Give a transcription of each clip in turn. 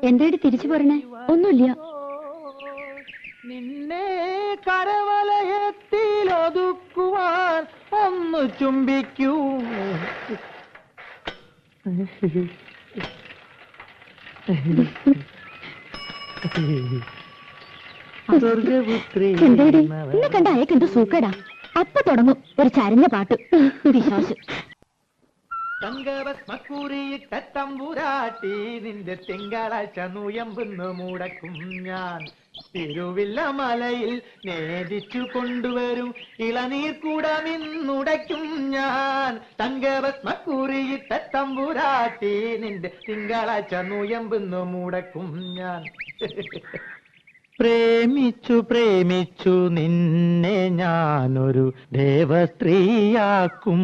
എന്തായിട്ട് തിരിച്ചു പോരണേ? ഒന്നുമില്ല. നിന്നെ കരവലയത്തിലൊതുക്കുവാൻ ഒന്ന് ചുംബിക്കൂ. എന്താടി എന്നെ കണ്ട അയക്കെന്തോ സൂക്കേടാ. അപ്പൊ തുടങ്ങും ഒരു ചരഞ്ഞ പാട്ട്. വിശ്വാസം തങ്കഭസ്മക്കുറിയിട്ട തമ്പുരാട്ടി നിന്റെ തിങ്കളാഴ്ച നുയമ്പെന്ന് മുടക്കും ഞാൻ. തിരുവില്ല മലയിൽ നേദിച്ചു കൊണ്ടുവരും ഇളനീർ കൂടമിന്നുടയ്ക്കും ഞാൻ. തങ്കഭസ്മക്കുറിയിട്ട തമ്പുരാട്ടി നിന്റെ തിങ്കളാഴ്ച നുയമ്പെന്ന് മുടക്കും ഞാൻ. പ്രേമിച്ചു പ്രേമിച്ചു നിന്നെ ഞാനൊരു ദേവസ്ത്രീയാക്കും.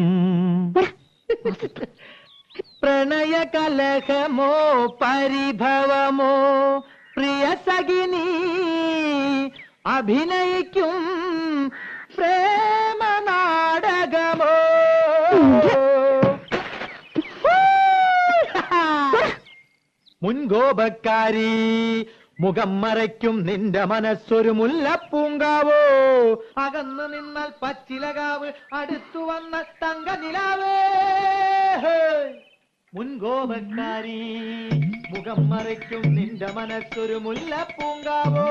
പ്രണയ കലഹമോ പരിഭവമോ പ്രിയ സഖിനി അഭിനയിക്കും പ്രേമ നാടകമോ. മുൻകോപക്കാരി മുഖം മറയ്ക്കും നിന്റെ മനസ്സൊരു മുല്ലപ്പൂങ്കാവോ. അകന്നു നിന്നാൽ പച്ചിലകാവ് അടുത്തു വന്ന തങ്ക നിലാവേ. മുൻകോപക്കാരി മുഖം മറയ്ക്കും നിന്റെ മനസ്സൊരു മുല്ലപ്പൂങ്കാവോ.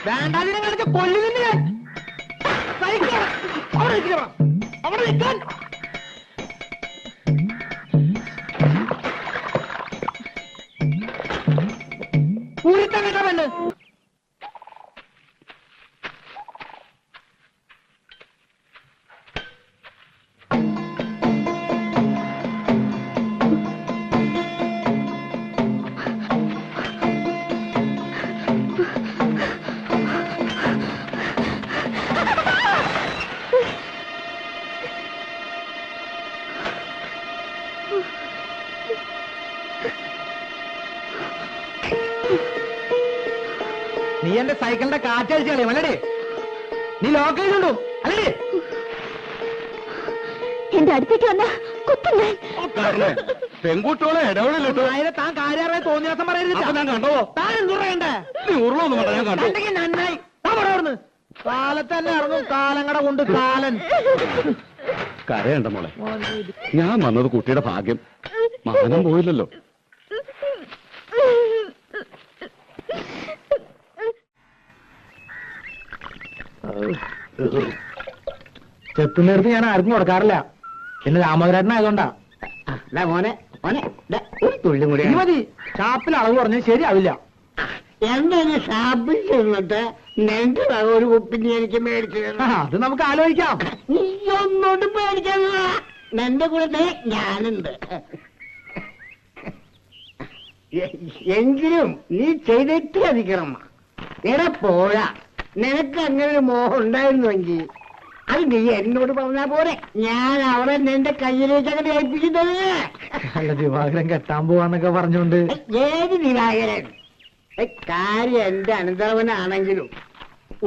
വേണ്ടാതിനെ കളിച്ച കൊല്ലുന്നില്ല ഞാൻ. അവിടെ നിൽക്കാൻ പൂരിത്തം കേട്ട പെണ്ണ്. നീ എന്റെ സൈക്കിളിന്റെ കാറ്റടിച്ച് കളയും അല്ലേ? നീ ലോക്ക് ചെയ്തുണ്ടോ അല്ലേ? എന്റെ അടുത്തേക്ക് വന്ന കുത്തുന്നേ. പെൺകുട്ടികളെ ഇടപെടലിട്ടു. അതിനെ താൻ കാര്യമായി തോന്നിയ ദിവസം പറയരുത്. ഞാൻ കണ്ടോ? താൻ എന്തുറയണ്ടേ? നീ ഉരുളൊന്നും വേണ്ട, ഞാൻ കണ്ടു. നന്നായി താൻ പറയന്ന് കാലത്ത് തന്നെ ഇറങ്ങും കാലങ്ങട കൊണ്ട് കാലൻ. കരയണ്ട മോളെ, ഞാൻ വന്നത് കുട്ടിയുടെ ഭാഗ്യം. മാനം പോയില്ലല്ലോ. ചെത്തുന്നേരത്ത് ഞാൻ ആർക്കും കൊടുക്കാറില്ല. പിന്നെ രാമകരാട്ടനായതുകൊണ്ടാ. മോനെ മോനെ ഒരു തുള്ളി കൂടി മതി. ഷാപ്പിൽ അളവ് പറഞ്ഞാൽ ശരിയാവില്ല. എന്താണ് ഷാപ്പിൽ ചെന്നിട്ട് നിന്റെ ഒരു കുപ്പിന് എനിക്ക് മേടിച്ചു അത് നമുക്ക് ആലോചിക്കാം. നീ ഒന്നോട്ട് പേടിക്കാനുള്ള നിന്റെ കൂടെ ഞാനുണ്ട്. എങ്കിലും നീ ചെയ്തിട്ട് അധികണം. എടാ പോരാ, നിനക്ക് അങ്ങനെ ഒരു മോഹം ഉണ്ടായിരുന്നുവെങ്കിൽ അത് നീ എന്നോട് പറഞ്ഞാ പോരെ. ഞാൻ അവളെ നിന്റെ കയ്യിലേക്ക് അങ്ങനെ ഏൽപ്പിക്കുന്നത്. അല്ല, ദിവാകരൻ കെട്ടാൻ പോവാന്നൊക്കെ പറഞ്ഞോണ്ട്. ഏത് ദിവാകരൻ? കാര്യം എന്റെ അനന്തരവനാണെങ്കിലും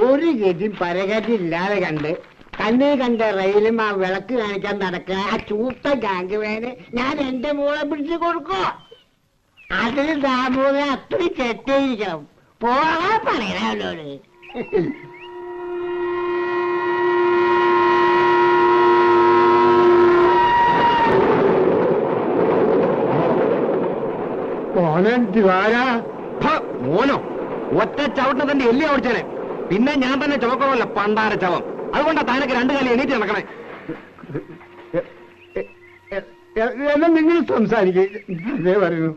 ഒരു ഗതിയും പരകതി ഇല്ലാതെ കണ്ട് കണ്ണിൽ കണ്ട റെയിലും ആ വിളക്ക് കാണിക്കാൻ നടക്കുക ആ ചൂത്ത ഗാംഗുവേന് ഞാൻ എന്റെ മോളെ പിടിച്ചു കൊടുക്കോ? അതിന് ദാമോദരൻ അത്രയും ചെറ്റേയിരിക്കണം. പോകാൻ പറയണവരോട്. മോനോ ഒറ്റ ചവിട്ടിന് തന്റെ എല്ലി ഓടിച്ചേനെ. പിന്നെ ഞാൻ തന്നെ ചുമക്കണമല്ല പണ്ടാര ചവം. അതുകൊണ്ടാ താനൊക്കെ രണ്ടു കാലം എണീറ്റ് നടക്കണേ. എന്നാ നിങ്ങൾ സംസാരിക്കേ പറയുന്നു.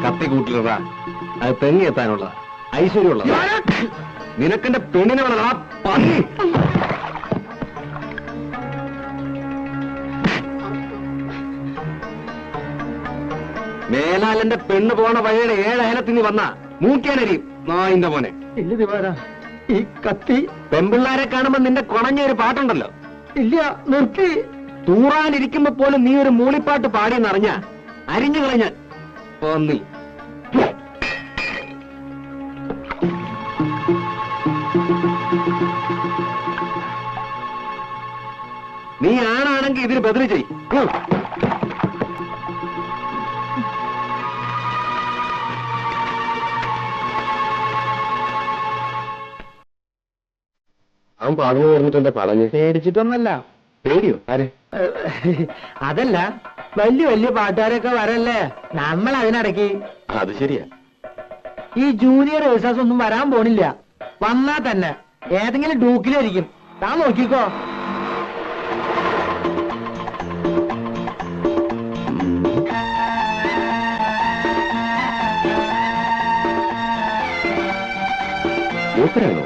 കത്തി കൂട്ടിലതാ, അത് തെങ്ങി എത്താനുള്ള ഐശ്വര്യമുള്ള. നിനക്കെന്റെ പെണ്ണിനെ വേണം ആ പന്നി. മേലാലന്റെ പെണ്ണ് പോണ വഴിയുടെ 7 അയലത്തിൽ നീ വന്നാ മൂക്കാനരിയും നായിന്റെ മോനെ. ഇല്ല ദിവാര, ഈ കത്തി പെൺപിള്ളാരെ കാണുമ്പോ നിന്റെ കുണഞ്ഞ ഒരു പാട്ടുണ്ടല്ലോ, ഇല്ല, നിർത്തി. തൂറാനിരിക്കുമ്പോ പോലും നീ ഒരു മൂളിപ്പാട്ട് പാടിയെന്നറിഞ്ഞ അരിഞ്ഞു കളഞ്ഞാൻ പോന്നി. നീ ആണാണെങ്കിൽ ഇതിന് ബദല് ചെയ്. അവൻ പറഞ്ഞു പറഞ്ഞിട്ടെന്താ പറഞ്ഞു? പേടിച്ചിട്ടൊന്നല്ല. പേടിയോ? ആരെ? അതല്ല, വലിയ വലിയ പാട്ടുകാരൊക്കെ വരല്ലേ, നമ്മൾ അതിനിടയ്ക്ക്. അത് ശരിയാ. ഈ ജൂനിയർ റിഹേഴ്സൽസ് ഒന്നും വരാൻ പോണില്ല. വന്നാ തന്നെ ഏതെങ്കിലും ഡൂക്കിലായിരിക്കും. താൻ നോക്കിക്കോ. മൂപ്പരാണോ?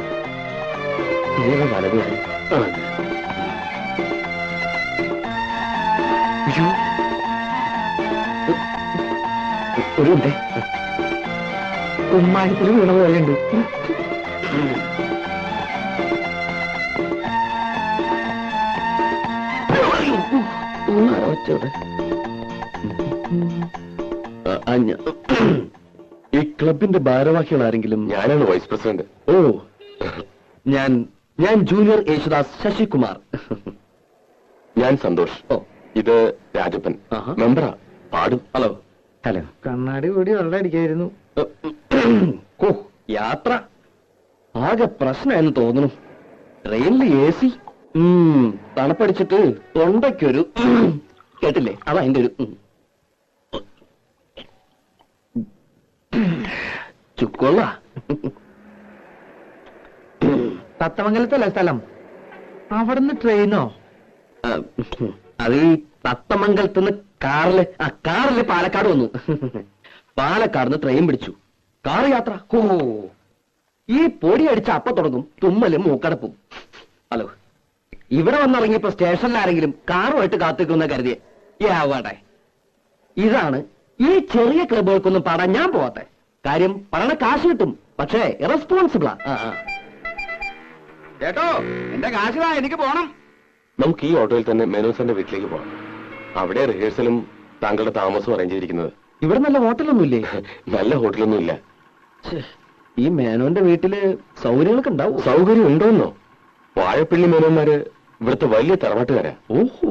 വലത് ഒരു ഉണ്ട്. കുമ്മായത്തിൽ വീണ പോലെയുണ്ട്. ഈ ക്ലബിന്റെ ഭാരവാഹികൾ ആരെങ്കിലും? ഞാനാണ് വൈസ് പ്രസിഡന്റ്. ഓ, ഞാൻ ജൂനിയർ യേശുദാസ് ശശികുമാർ. ഞാൻ സന്തോഷ്. ഓ, ഇത് രാജപ്പൻ, മെമ്പറാ, പാടും. ഹലോ. ഹലോ. കണ്ണാടി കൂടി വെള്ളം അടിക്കായിരുന്നു. ഓ, യാത്ര ആകെ പ്രശ്നമായെന്ന് തോന്നുന്നു. ട്രെയിനിൽ AC, തണുപ്പടിച്ചിട്ട് തൊണ്ടയ്ക്കൊരു കേട്ടില്ലേ, അതാ അതിന്റെ ഒരു ചുക്കൊള്ള. തത്തമംഗലത്തല്ല സ്ഥലം? അവിടുന്ന് ട്രെയിനോ? അത് തത്തമംഗലത്തുനിന്ന് കാറില് പാലക്കാട് വന്നു. പാലക്കാടുന്ന് ട്രെയിൻ പിടിച്ചു. കാർ യാത്ര. ഓ, ഈ പൊടി അടിച്ച അപ്പ തുടങ്ങും തുമ്മലും മൂക്കടപ്പും. ഹലോ, ഇവിടെ വന്നിറങ്ങിയപ്പോ സ്റ്റേഷനിൽ ആരെങ്കിലും കാറുമായിട്ട് കാത്തിക്കുന്ന കരുതിയെ ആവാട്ടെ. ഇതാണ് ഈ ചെറിയ ക്ലബുകൾക്കൊന്നും പാടാൻ ഞാൻ പോവാത്തെ. കാര്യം പറയണ കാശ് കിട്ടും, പക്ഷേ ഇറസ്പോൺസിബിളാ. കേട്ടോ, എന്റെ കാശിതാ, എനിക്ക് പോണം. നമുക്ക് ഈ ഓട്ടോയിൽ തന്നെ മേനോസന്റെ വീട്ടിലേക്ക് പോകാം. അവിടെ റിഹേഴ്സലും താങ്കളുടെ താമസവും അറേഞ്ച് ചെയ്തിരിക്കുന്നത്. ഇവിടെ നല്ല ഹോട്ടലൊന്നുമില്ലേ? നല്ല ഹോട്ടലൊന്നും ഇല്ല. ഈ മേനോന്റെ വീട്ടില് സൗകര്യങ്ങളൊക്കെ ഉണ്ടാവും. സൗകര്യം ഉണ്ടോന്നോ? വാഴപ്പള്ളി മേനോന്മാര് ഇവിടുത്തെ വലിയ തറവാട്ടുകാരാ. ഓഹോ.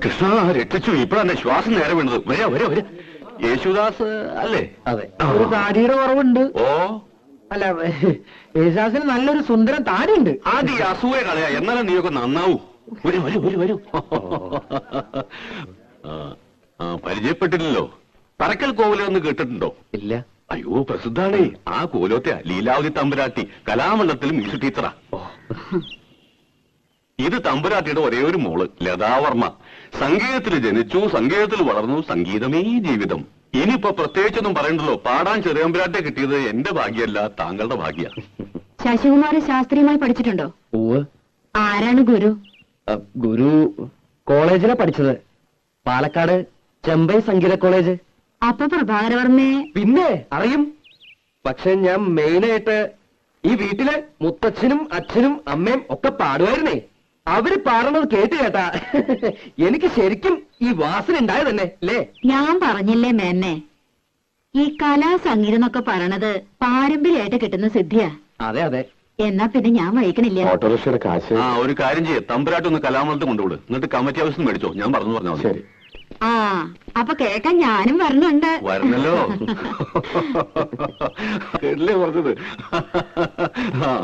കൃഷ്ണ, രക്ഷിച്ചു. ഇപ്പഴാണ് ശ്വാസം നേരെ വീണത്. വരാ വരാ വരാ. യേശുദാസ് അല്ലേ? അതെ. ഒരു താടിയുടെ കുറവുണ്ട്. ഓ, അല്ല, യേശുദാസിന് നല്ലൊരു സുന്ദരം താടിയുണ്ട്. ആദ്യം ഈ അസൂയ കളയാ, എന്നാലും നീയൊക്കെ നന്നാവൂ. വരൂ വരൂ വരൂ വരൂ. പരിചയപ്പെട്ടില്ലല്ലോ. പറക്കൽ കോവിലെന്ന് കേട്ടിട്ടുണ്ടോ? ഇല്ല. അയ്യോ, പ്രസിദ്ധാണേ. ആ കോലോത്തെ ലീലാവതി തമ്പുരാട്ടി കലാമണ്ഡലത്തിൽ മ്യൂസിക് ടീച്ചറാ. ഇത് തമ്പുരാട്ടിയുടെ ഒരേ ഒരു മോള് ലതാവർമ്മ. സംഗീതത്തിൽ ജനിച്ചു, സംഗീതത്തിൽ വളർന്നു, സംഗീതമേ ജീവിതം. ഇനിയിപ്പോ പ്രത്യേകിച്ചൊന്നും പറയണ്ടല്ലോ. പാടാൻ ചെറിയമ്പുരാട്ടെ കിട്ടിയത് എന്റെ ഭാഗ്യമല്ല, താങ്കളുടെ ഭാഗ്യ. ശശികുമാർ ശാസ്ത്രീയമായി പഠിച്ചിട്ടുണ്ടോ? ഓവ്. ആരാണ് ഗുരു? ഗുരു കോളേജിലാ പഠിച്ചത്. പാലക്കാട് ചെമ്പൈ സംഗീത കോളേജ്. അപ്പൊ പ്രഭാകരവർമ്മയെ പിന്നെ അറിയും. പക്ഷെ ഞാൻ മെയിനായിട്ട് ഈ വീട്ടില് മുത്തച്ഛനും അച്ഛനും അമ്മയും ഒക്കെ പാടുമായിരുന്നേ. അവര് പാടുന്നത് കേട്ട് കേട്ടാ എനിക്ക് ശരിക്കും ഈ വാസന ഉണ്ടായത് തന്നെ അല്ലേ? ഞാൻ പറഞ്ഞില്ലേ മേന്നെ, ഈ കലാ സംഗീതം എന്നൊക്കെ പറയണത് പാരമ്പര്യമായിട്ട് കിട്ടുന്ന സിദ്ധിയാ. അതെ അതെ. എന്നാ പിന്നെ ഞാൻ വഹിക്കണില്ല. ഓട്ടോറിക്ഷയുടെ കാശ്. ഒരു കാര്യം ചെയ്യേ, തമ്പുരാട്ടൊന്ന് കലാമണ്ഡലത്തിൽ കൊണ്ടുവിട്. എന്നിട്ട് കമ്മിറ്റി ഹൗസിൽ മേടിച്ചോ. ഞാൻ പറഞ്ഞു പറഞ്ഞാൽ മതി. ശരി. ആ, അപ്പൊ കേക്കാൻ ഞാനും വരണുണ്ട്. വരണല്ലോ. കേട്ടില്ലേ പറഞ്ഞത്?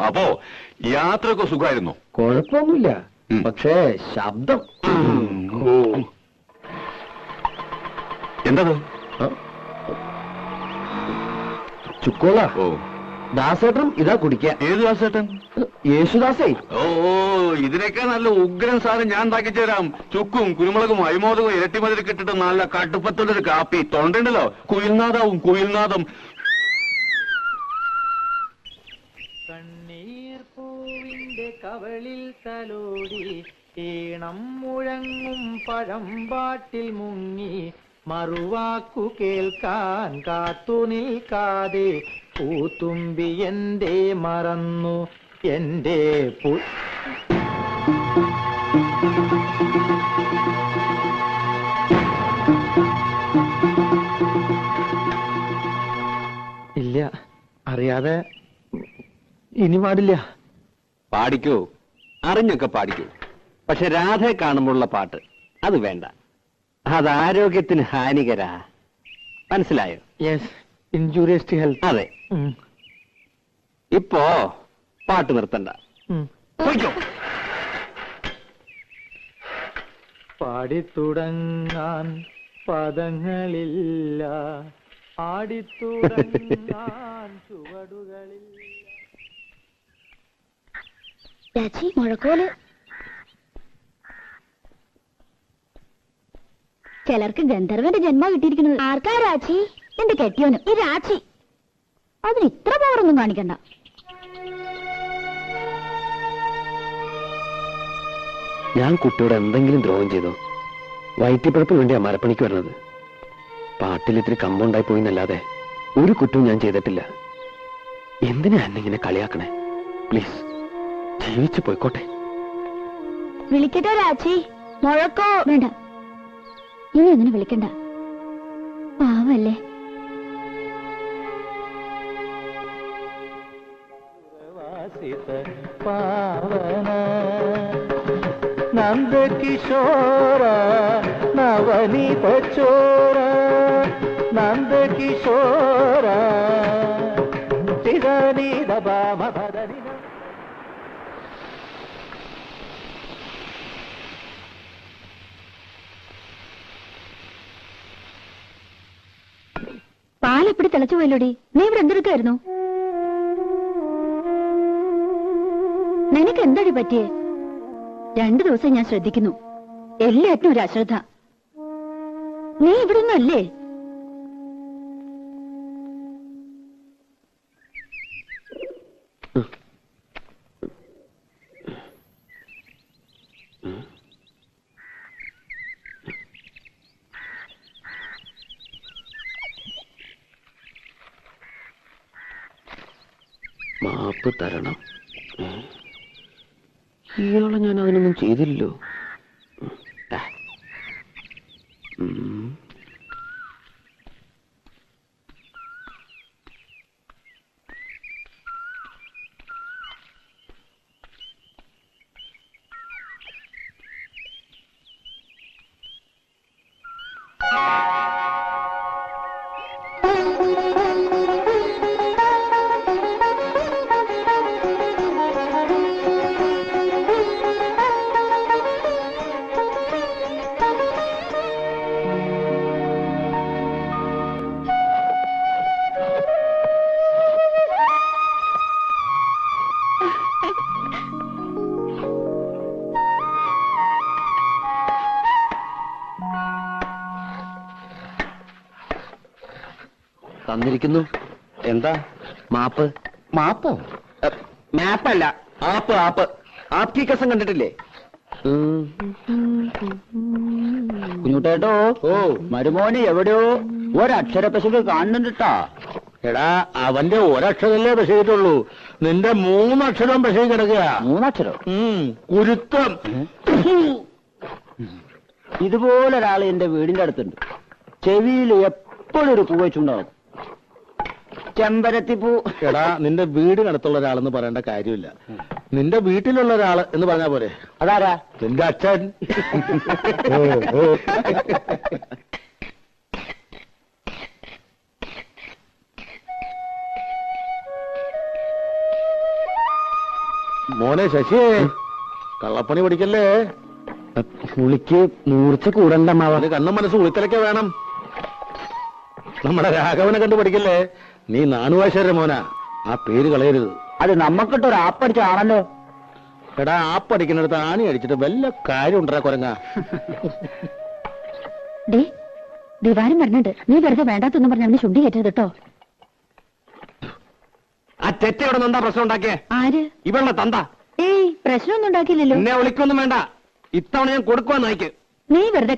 അപ്പോ യാത്രയൊക്കെ സുഖമായിരുന്നോ? കുഴപ്പമൊന്നുമില്ല. പക്ഷേ ശബ്ദം. എന്തത്? ചുക്കോള. ഓ, ദാസേട്ടനും ഇതാ കുടിക്ക. ഏത് ദാസേട്ടൻ? യേശുദാസേ. ഓ, ഇതിനൊക്കെ നല്ല ഉഗ്രൻ സാധനം ഞാൻ ഉണ്ടാക്കി തരാം. ചുക്കും കുരുമുളകും അരിമോദകവും ഇരട്ടിമതിൽ ഇട്ടിട്ട് നല്ല കടുപ്പത്തുള്ളൊരു കാപ്പി. തൊണ്ടുണ്ടല്ലോ, കുയിൽനാദവും കുയിൽനാദം. കണ്ണീർ പൂവിന്റെ കവളിൽ തലോടി ഈണം മുഴങ്ങും പഴമ്പാട്ടിൽ മുങ്ങി മറുവാക്കു കേൾക്കാൻ കാത്തു നിൽക്കാതെ പൂത്തുമ്പി എന്തേ മറന്നു എന്റെ ഇല്ല, അറിയാതെ ഇനി പാടില്ല. പാടിക്കോ, അറിഞ്ഞൊക്കെ പാടിക്കോ. പക്ഷെ രാധയെ കാണുമ്പോഴുള്ള പാട്ട് അത് വേണ്ട, അത് ആരോഗ്യത്തിന് ഹാനികരാ. മനസ്സിലായോ? Yes, injurious to health. അതെ. ഇപ്പോ പാട്ട് നിർത്തണ്ട, പോയിക്കോ. പാടിത്തുടങ്ങാൻ പദങ്ങളില്ല, ആടിത്തുടങ്ങാൻ ചുവടുകളില്ല. രാജി, മുഴക്കോല്. ചിലർക്ക് ഗന്ധർവന്റെ ജന്മം കിട്ടിയിരിക്കുന്നത്. ആർക്കാ രാജി? എന്റെ കെട്ടിയോനും. ഈ രാജി അതിന് ഇത്ര പവറൊന്നും കാണിക്കണ്ട. ഞാൻ കുട്ടിയോട് എന്തെങ്കിലും ദ്രോഹം ചെയ്തോ? വയറ്റിപ്പഴപ്പിന് വേണ്ടിയാ മരപ്പണിക്ക് വരുന്നത്. പാട്ടിൽ ഇത്തിരി കമ്പൗണ്ടായി പോയിന്നല്ലാതെ ഒരു കുറ്റവും ഞാൻ ചെയ്തിട്ടില്ല. എന്തിനാ എന്നെ ഇങ്ങനെ കളിയാക്കണേ? പ്ലീസ്, ജീവിച്ചു പോയിക്കോട്ടെ. വിളിക്കട്ടെ രാജി? മുഴക്കോ? വേണ്ട, ഇനി അങ്ങനെ വിളിക്കണ്ട. പാവല്ലേ. പാവന നന്ദകിശോര നവനീത ചോര, നന്ദകിശോര ചിരനീത ഭാമധനി. പാലെപ്പിടി തിളച്ചു പോയല്ലോടി. നീ ഇവിടെ എന്തെടുക്കായിരുന്നു? നിനക്ക് എന്താടി പറ്റിയേ? 2 ദിവസം ഞാൻ ശ്രദ്ധിക്കുന്നു, എല്ലാറ്റിനും ഒരു അശ്രദ്ധ. നീ ഇവിടെ ഒന്നും അല്ലേ? മാപ്പ് തരണം. ഇയാളെ ഞാൻ അതിനൊന്നും ചെയ്തില്ലല്ലോ. തന്നിരിക്കുന്നു. എന്താ? മാപ്പ്. മാപ്പോ? മാപ്പല്ല, ആപ്പ്. ആപ്പ് ആപ്കി കസം കണ്ടിട്ടില്ലേ? കുഞ്ഞുട്ടേട്ടോ, ഓ മരുമോന് എവിടെയോ ഒരക്ഷരപ്പശക്ക് കാണുന്നുണ്ടാ. എടാ, അവന്റെ ഒരക്ഷരല്ലേ പശയിട്ടുള്ളൂ, നിന്റെ 3 അക്ഷരം പശ കിടക്കുക. 3 അക്ഷരം? കുരുത്തം. ഇതുപോലൊരാൾ എന്റെ വീടിന്റെ അടുത്തുണ്ട്. ചെവിയിൽ എപ്പോഴും ഒരു പൂ വെച്ചുണ്ടാവും, ചെമ്പരത്തിപ്പൂ. എടാ, നിന്റെ വീടിനടുത്തുള്ള ഒരാളെന്ന് പറയേണ്ട കാര്യമില്ല, നിന്റെ വീട്ടിലുള്ള ഒരാള് എന്ന് പറഞ്ഞാ പോരെ. അതാരാ? നിന്റെ അച്ഛൻ. മോനെ ശശിയെ, കള്ളപ്പണി പഠിക്കല്ലേ. പുളിക്ക് മൂർച്ച കൂടണ്ട. അവന് കണ്ണും മനസ്സ് ഉളിത്തലൊക്കെ വേണം. നമ്മുടെ രാഘവനെ കണ്ടു പഠിക്കല്ലേ. നീ നാണുവാശ്വര മോനാ, ആ പേര് കളയരുത്. അത് നമ്മക്കിട്ടൊരു ആപ്പടിച്ചാണല്ലോ. എടാ, ആപ്പടിക്കുന്നിടത്ത് ആണി അടിച്ചിട്ട് വല്ല കാര്യം ഉണ്ടാ കുരങ്ങ. ദിവാരം പറഞ്ഞിട്ട് നീ വെറുതെ വേണ്ടാത്തൊന്നും പറഞ്ഞ അവന് ചുണ്ടി കയറ്റരുത് കേട്ടോ. ആ തെറ്റ ഇവിടെ എന്താ പ്രശ്നം ഉണ്ടാക്കിയേ? ആര്? ഇവളുടെ തന്ത. ഏയ്, പ്രശ്നമൊന്നും ഉണ്ടാക്കിയില്ലല്ലോ. എന്നെ വിളിക്കൊന്നും വേണ്ട. ഇത്തവണ ഞാൻ കൊടുക്കുവാ നായിക്ക്. നീ വെറുതെ